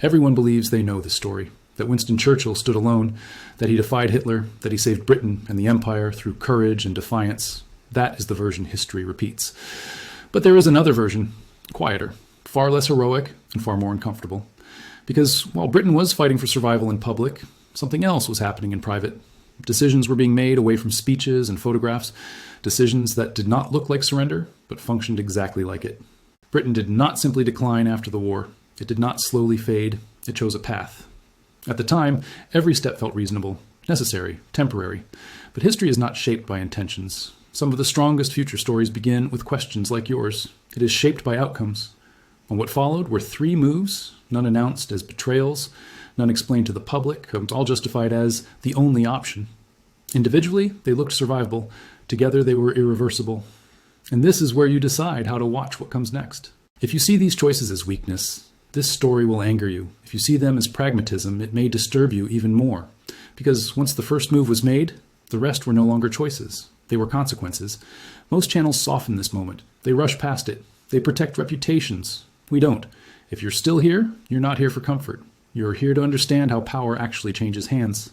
Everyone believes they know the story, that Winston Churchill stood alone, that he defied Hitler, that he saved Britain and the Empire through courage and defiance. That is the version history repeats. But there is another version, quieter, far less heroic, and far more uncomfortable. Because while Britain was fighting for survival in public, something else was happening in private. Decisions were being made away from speeches and photographs, decisions that did not look like surrender, but functioned exactly like it. Britain did not simply decline after the war. It did not slowly fade. It chose a path. At the time, every step felt reasonable, necessary, temporary. But history is not shaped by intentions. Some of the strongest future stories begin with questions like yours. It is shaped by outcomes. And what followed were 3 moves, none announced as betrayals, none explained to the public, all justified as the only option. Individually, they looked survivable. Together, they were irreversible. And this is where you decide how to watch what comes next. If you see these choices as weakness, this story will anger you. If you see them as pragmatism, it may disturb you even more. Because once the first move was made, the rest were no longer choices. They were consequences. Most channels soften this moment. They rush past it. They protect reputations. We don't. If you're still here, you're not here for comfort. You're here to understand how power actually changes hands.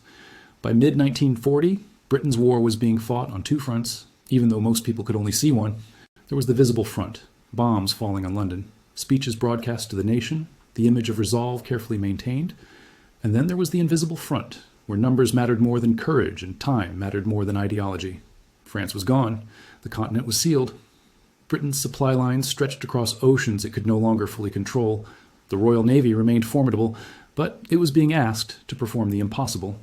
By mid-1940, Britain's war was being fought on 2 fronts, even though most people could only see one. There was the visible front, bombs falling on London, speeches broadcast to the nation, the image of resolve carefully maintained. And then there was the invisible front, where numbers mattered more than courage and time mattered more than ideology. France was gone. The continent was sealed. Britain's supply lines stretched across oceans it could no longer fully control. The Royal Navy remained formidable, but it was being asked to perform the impossible.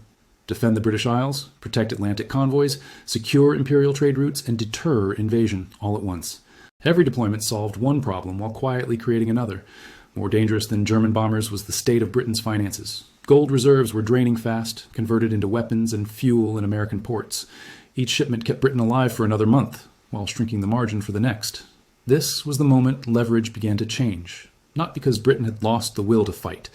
Defend the British Isles, protect Atlantic convoys, secure imperial trade routes, and deter invasion all at once. Every deployment solved one problem while quietly creating another. More dangerous than German bombers was the state of Britain's finances. Gold reserves were draining fast, converted into weapons and fuel in American ports. Each shipment kept Britain alive for another month, while shrinking the margin for the next. This was the moment leverage began to change. Not because Britain had lost the will to fight,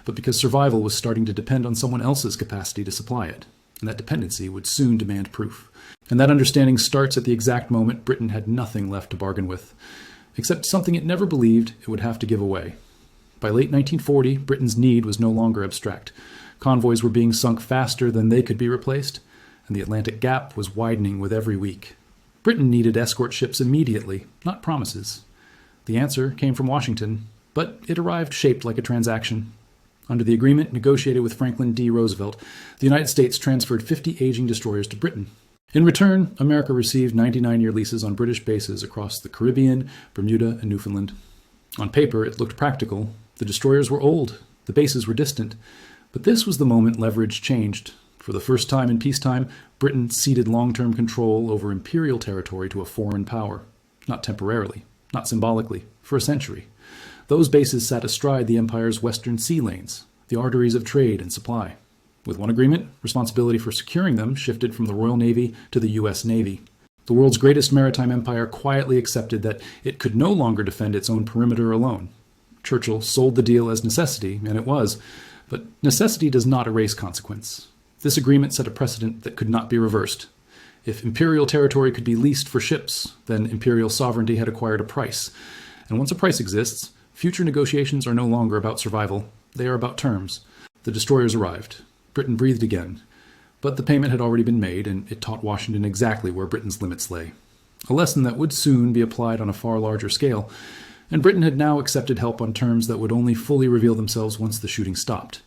but because survival was starting to depend on someone else's capacity to supply it, and that dependency would soon demand proof. And that understanding starts at the exact moment Britain had nothing left to bargain with, except something it never believed it would have to give away. By late 1940, Britain's need was no longer abstract. Convoys were being sunk faster than they could be replaced, and the Atlantic gap was widening with every week. Britain needed escort ships immediately, not promises. The answer came from Washington, but it arrived shaped like a transaction. Under the agreement negotiated with Franklin D. Roosevelt, the United States transferred 50 aging destroyers to Britain. In return, America received 99-year leases on British bases across the Caribbean, Bermuda, and Newfoundland. On paper, it looked practical. The destroyers were old, the bases were distant. But this was the moment leverage changed. For the first time in peacetime, Britain ceded long-term control over imperial territory to a foreign power. Not temporarily, not symbolically, for a century. Those bases sat astride the empire's western sea lanes, the arteries of trade and supply. With one agreement, responsibility for securing them shifted from the Royal Navy to the U.S. Navy. The world's greatest maritime empire quietly accepted that it could no longer defend its own perimeter alone. Churchill sold the deal as necessity, and it was. But necessity does not erase consequence. This agreement set a precedent that could not be reversed. If imperial territory could be leased for ships, then imperial sovereignty had acquired a price. And once a price exists, future negotiations are no longer about survival. They are about terms. The destroyers arrived. Britain breathed again. But the payment had already been made, and it taught Washington exactly where Britain's limits lay. A lesson that would soon be applied on a far larger scale. And Britain had now accepted help on terms that would only fully reveal themselves once the shooting stopped.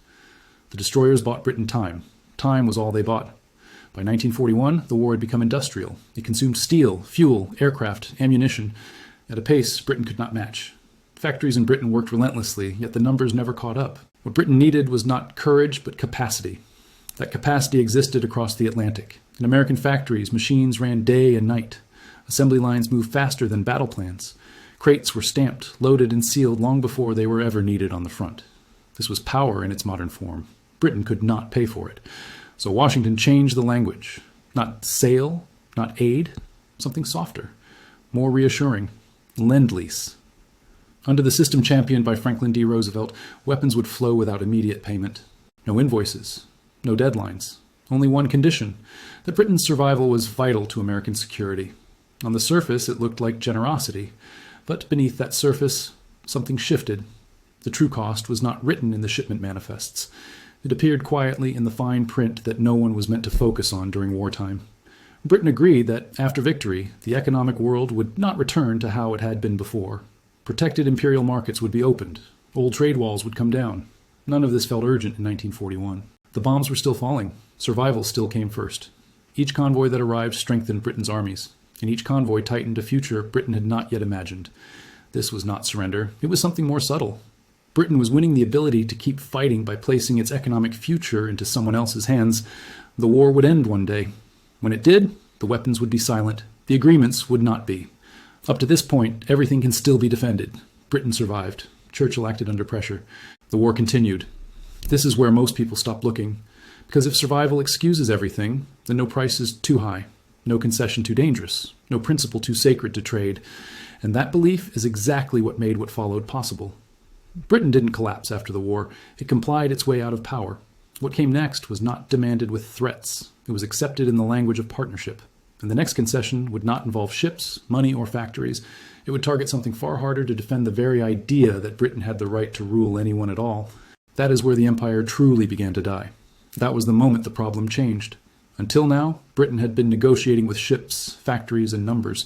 The destroyers bought Britain time. Time was all they bought. By 1941, the war had become industrial. It consumed steel, fuel, aircraft, ammunition, at a pace Britain could not match. Factories in Britain worked relentlessly, yet the numbers never caught up. What Britain needed was not courage, but capacity. That capacity existed across the Atlantic. In American factories, machines ran day and night. Assembly lines moved faster than battle plans. Crates were stamped, loaded, and sealed long before they were ever needed on the front. This was power in its modern form. Britain could not pay for it. So Washington changed the language. Not sale, not aid, something softer, more reassuring. Lend-Lease. Under the system championed by Franklin D. Roosevelt, weapons would flow without immediate payment. No invoices, no deadlines. Only one condition, that Britain's survival was vital to American security. On the surface, it looked like generosity. But beneath that surface, something shifted. The true cost was not written in the shipment manifests. It appeared quietly in the fine print that no one was meant to focus on during wartime. Britain agreed that, after victory, the economic world would not return to how it had been before. Protected imperial markets would be opened. Old trade walls would come down. None of this felt urgent in 1941. The bombs were still falling. Survival still came first. Each convoy that arrived strengthened Britain's armies, and each convoy tightened a future Britain had not yet imagined. This was not surrender. It was something more subtle. Britain was winning the ability to keep fighting by placing its economic future into someone else's hands. The war would end one day. When it did, the weapons would be silent. The agreements would not be. Up to this point, everything can still be defended. Britain survived. Churchill acted under pressure. The war continued. This is where most people stop looking. Because if survival excuses everything, then no price is too high, no concession too dangerous, no principle too sacred to trade. And that belief is exactly what made what followed possible. Britain didn't collapse after the war. It complied its way out of power. What came next was not demanded with threats. It was accepted in the language of partnership. And the next concession would not involve ships, money, or factories. It would target something far harder to defend the very idea that Britain had the right to rule anyone at all. That is where the empire truly began to die. That was the moment the problem changed. Until now, Britain had been negotiating with ships, factories, and numbers.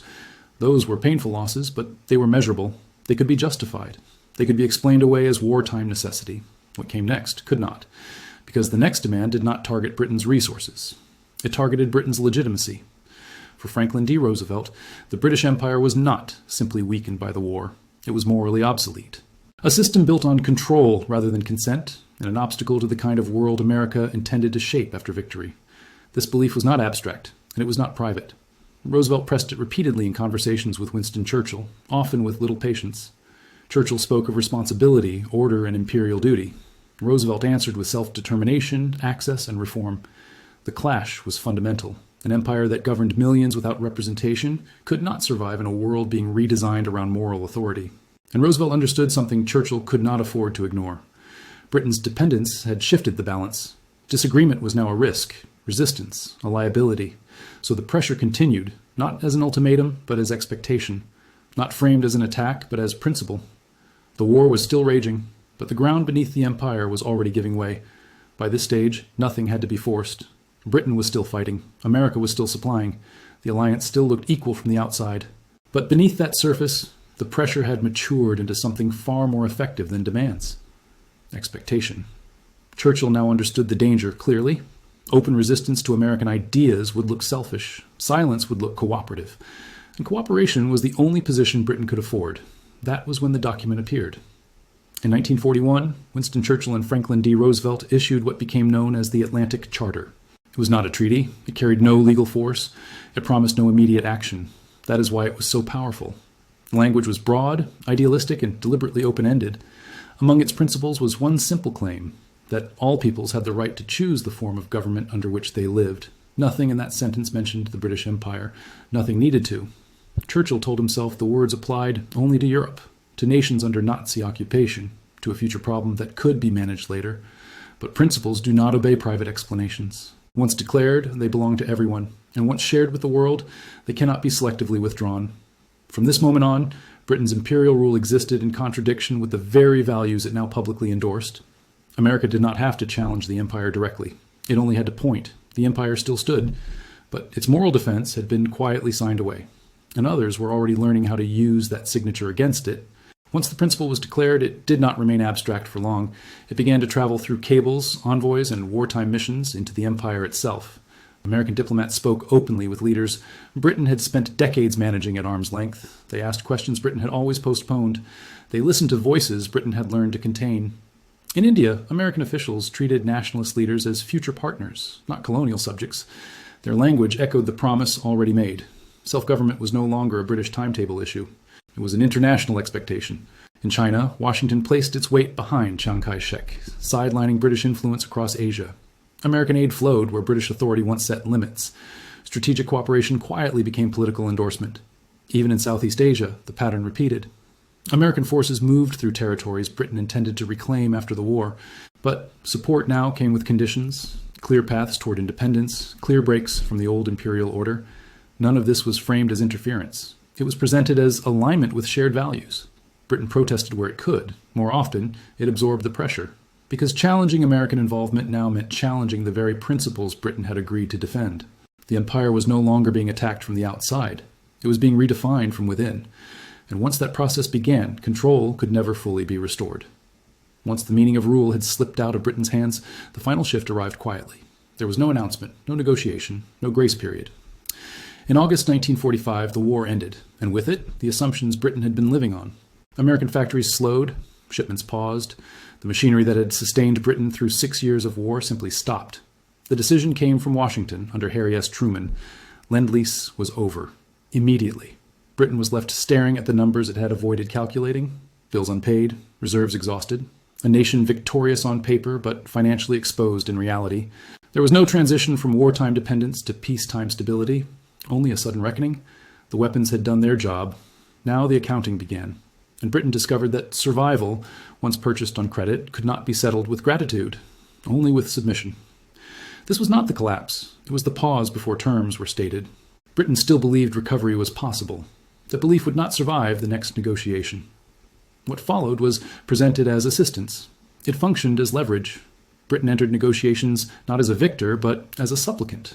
Those were painful losses, but they were measurable. They could be justified. They could be explained away as wartime necessity. What came next could not, because the next demand did not target Britain's resources. It targeted Britain's legitimacy. For Franklin D. Roosevelt, the British Empire was not simply weakened by the war. It was morally obsolete. A system built on control rather than consent, and an obstacle to the kind of world America intended to shape after victory. This belief was not abstract, and it was not private. Roosevelt pressed it repeatedly in conversations with Winston Churchill, often with little patience. Churchill spoke of responsibility, order, and imperial duty. Roosevelt answered with self-determination, access, and reform. The clash was fundamental. An empire that governed millions without representation could not survive in a world being redesigned around moral authority. And Roosevelt understood something Churchill could not afford to ignore. Britain's dependence had shifted the balance. Disagreement was now a risk, resistance, a liability. So the pressure continued, not as an ultimatum, but as expectation. Not framed as an attack, but as principle. The war was still raging, but the ground beneath the empire was already giving way. By this stage, nothing had to be forced. Britain was still fighting. America was still supplying. The alliance still looked equal from the outside. But beneath that surface, the pressure had matured into something far more effective than demands. Expectation. Churchill now understood the danger clearly. Open resistance to American ideas would look selfish. Silence would look cooperative. And cooperation was the only position Britain could afford. That was when the document appeared. In 1941, Winston Churchill and Franklin D. Roosevelt issued what became known as the Atlantic Charter. It was not a treaty. It carried no legal force. It promised no immediate action. That is why it was so powerful. The language was broad, idealistic, and deliberately open-ended. Among its principles was one simple claim, that all peoples had the right to choose the form of government under which they lived. Nothing in that sentence mentioned the British Empire. Nothing needed to. Churchill told himself the words applied only to Europe, to nations under Nazi occupation, to a future problem that could be managed later. But principles do not obey private explanations. Once declared, they belong to everyone, and once shared with the world, they cannot be selectively withdrawn. From this moment on, Britain's imperial rule existed in contradiction with the very values it now publicly endorsed. America did not have to challenge the empire directly. It only had to point. The empire still stood, but its moral defense had been quietly signed away, and others were already learning how to use that signature against it. Once the principle was declared, it did not remain abstract for long. It began to travel through cables, envoys, and wartime missions into the empire itself. American diplomats spoke openly with leaders Britain had spent decades managing at arm's length. They asked questions Britain had always postponed. They listened to voices Britain had learned to contain. In India, American officials treated nationalist leaders as future partners, not colonial subjects. Their language echoed the promise already made. Self-government was no longer a British timetable issue. It was an international expectation. In China, Washington placed its weight behind Chiang Kai-shek, sidelining British influence across Asia. American aid flowed where British authority once set limits. Strategic cooperation quietly became political endorsement. Even in Southeast Asia, the pattern repeated. American forces moved through territories Britain intended to reclaim after the war, but support now came with conditions, clear paths toward independence, clear breaks from the old imperial order. None of this was framed as interference. It was presented as alignment with shared values. Britain protested where it could. More often, it absorbed the pressure, because challenging American involvement now meant challenging the very principles Britain had agreed to defend. The empire was no longer being attacked from the outside. It was being redefined from within. And once that process began, control could never fully be restored. Once the meaning of rule had slipped out of Britain's hands, the final shift arrived quietly. There was no announcement, no negotiation, no grace period. In August 1945, the war ended, and with it, the assumptions Britain had been living on. American factories slowed, shipments paused, the machinery that had sustained Britain through 6 years of war simply stopped. The decision came from Washington under Harry S. Truman. Lend-Lease was over. Immediately. Britain was left staring at the numbers it had avoided calculating, bills unpaid, reserves exhausted, a nation victorious on paper but financially exposed in reality. There was no transition from wartime dependence to peacetime stability, only a sudden reckoning. The weapons had done their job. Now the accounting began, and Britain discovered that survival, once purchased on credit, could not be settled with gratitude, only with submission. This was not the collapse. It was the pause before terms were stated. Britain still believed recovery was possible. That belief would not survive the next negotiation. What followed was presented as assistance. It functioned as leverage. Britain entered negotiations not as a victor, but as a supplicant.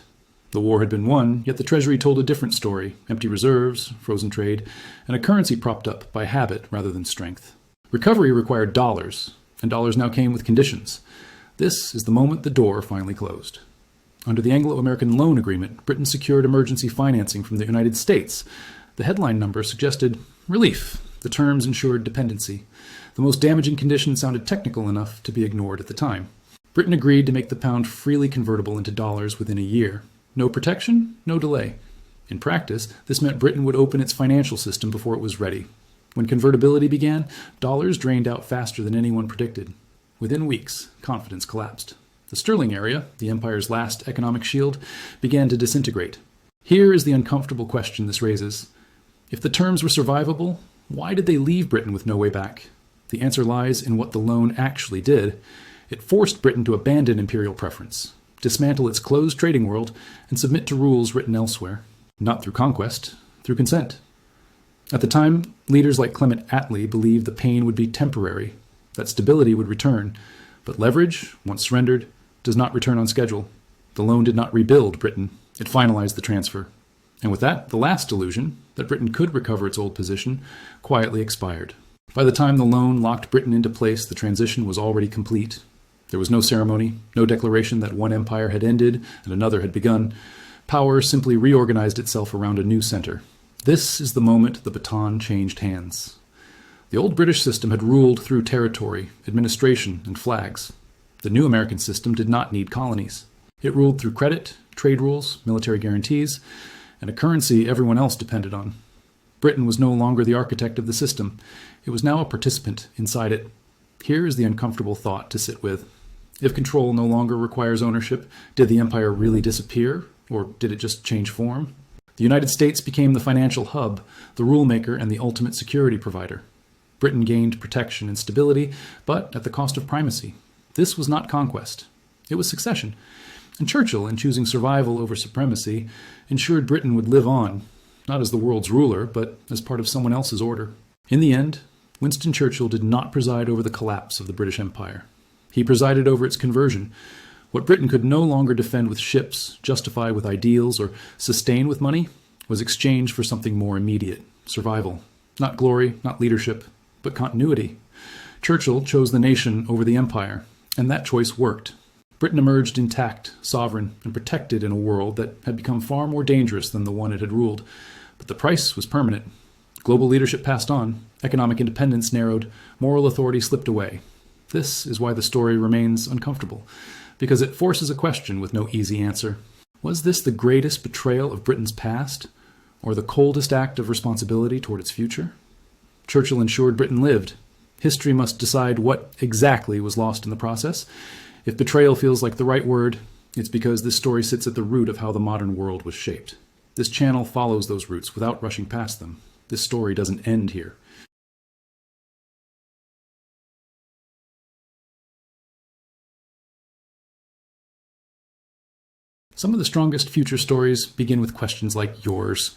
The war had been won, yet the Treasury told a different story: empty reserves, frozen trade, and a currency propped up by habit rather than strength. Recovery required dollars, and dollars now came with conditions. This is the moment the door finally closed. Under the Anglo-American Loan Agreement, Britain secured emergency financing from the United States. The headline number suggested relief. The terms ensured dependency. The most damaging condition sounded technical enough to be ignored at the time. Britain agreed to make the pound freely convertible into dollars within a year. No protection, no delay. In practice, this meant Britain would open its financial system before it was ready. When convertibility began, dollars drained out faster than anyone predicted. Within weeks, confidence collapsed. The sterling area, the empire's last economic shield, began to disintegrate. Here is the uncomfortable question this raises. If the terms were survivable, why did they leave Britain with no way back? The answer lies in what the loan actually did. It forced Britain to abandon imperial preference, dismantle its closed trading world, and submit to rules written elsewhere. Not through conquest, through consent. At the time, leaders like Clement Attlee believed the pain would be temporary, that stability would return. But leverage, once surrendered, does not return on schedule. The loan did not rebuild Britain. It finalized the transfer. And with that, the last illusion, that Britain could recover its old position, quietly expired. By the time the loan locked Britain into place, the transition was already complete. There was no ceremony, no declaration that one empire had ended and another had begun. Power simply reorganized itself around a new center. This is the moment the baton changed hands. The old British system had ruled through territory, administration, and flags. The new American system did not need colonies. It ruled through credit, trade rules, military guarantees, and a currency everyone else depended on. Britain was no longer the architect of the system. It was now a participant inside it. Here is the uncomfortable thought to sit with. If control no longer requires ownership, did the empire really disappear, or did it just change form? The United States became the financial hub, the rulemaker, and the ultimate security provider. Britain gained protection and stability, but at the cost of primacy. This was not conquest. It was succession. And Churchill, in choosing survival over supremacy, ensured Britain would live on, not as the world's ruler, but as part of someone else's order. In the end, Winston Churchill did not preside over the collapse of the British Empire. He presided over its conversion. What Britain could no longer defend with ships, justify with ideals, or sustain with money, was exchanged for something more immediate: survival. Not glory, not leadership, but continuity. Churchill chose the nation over the empire, and that choice worked. Britain emerged intact, sovereign, and protected in a world that had become far more dangerous than the one it had ruled. But the price was permanent. Global leadership passed on, economic independence narrowed, moral authority slipped away. This is why the story remains uncomfortable, because it forces a question with no easy answer. Was this the greatest betrayal of Britain's past, or the coldest act of responsibility toward its future? Churchill ensured Britain lived. History must decide what exactly was lost in the process. If betrayal feels like the right word, it's because this story sits at the root of how the modern world was shaped. This channel follows those roots without rushing past them. This story doesn't end here. Some of the strongest future stories begin with questions like yours.